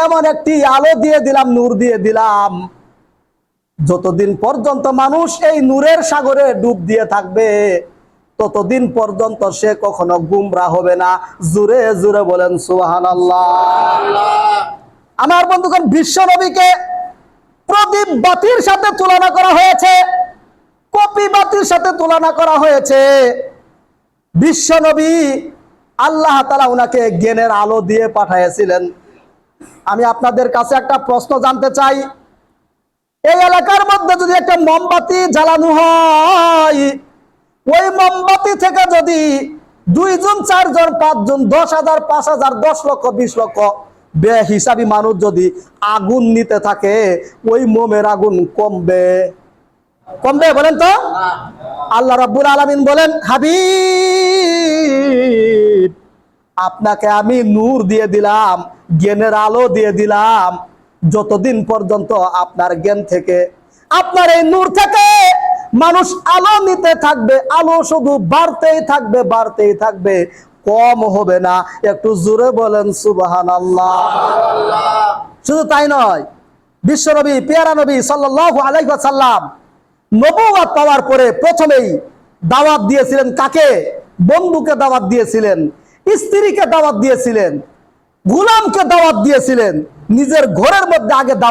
এমন একটি আলো দিয়ে দিলাম, নূর দিয়ে দিলাম, যতদিন পর্যন্ত মানুষ এই নূরের সাগরে ডুব দিয়ে থাকবে ততদিন পর্যন্ত সে কখনো গুমরাহ হবে না। জোরে জোরে বলেন সুবহানাল্লাহ। আমার বন্ধুগণ, বিশ্ব নবীকে প্রদীপ বাতির সাথে তুলনা করা হয়েছে, কপি বাতির সাথে তুলনা করা হয়েছে। বিশ্ব নবী আল্লাহ তাআলা উনাকে জ্ঞানের আলো দিয়ে পাঠিয়েছিলেন। আমি আপনাদের কাছে একটা প্রশ্ন জানতে চাই, এই এলাকার মধ্যে যদি একটা মোমবাতি জ্বালানো হয়, ওই মোমবাতি থেকে যদি 2 জন 4 জন 5 জন 10,000 5,000 10 লক্ষ 20 লক্ষ বেহিসাবি মানুষ যদি আগুন নিতে থাকে, ওই মোমের আগুন কমবে? কমবে বলেন তো? আল্লাহ রাব্বুল আলামিন বলেন, হাবিব আপনাকে আমি নূর দিয়ে দিলাম, জ্ঞানের আলো দিয়ে দিলাম, যতদিন পর্যন্ত আপনার জ্ঞান থেকে, আপনার এই নূর থেকে মানুষ আলো নিতে থাকবে, আলো শুধু বাড়তেই থাকবে, বাড়তেই থাকবে, কম হবে না। একটু জোরে বলেন সুবহানাল্লাহ। শুধু তাই নয়, বিশ্বনবী পেয়ারা নবী সাল্লাল্লাহু আলাইহি ওয়াসাল্লাম নবুয়ত পাওয়ার পরে প্রথমেই দাওয়াত দিয়েছিলেন কাকে? বন্ধুকে দাওয়াত দিয়েছিলেন, স্ত্রীকে দাওয়াত দিয়েছিলেন, গোলামকে দাওয়াত দিয়েছিলেন, নিজের ঘরের মধ্যে আগে দাওয়াত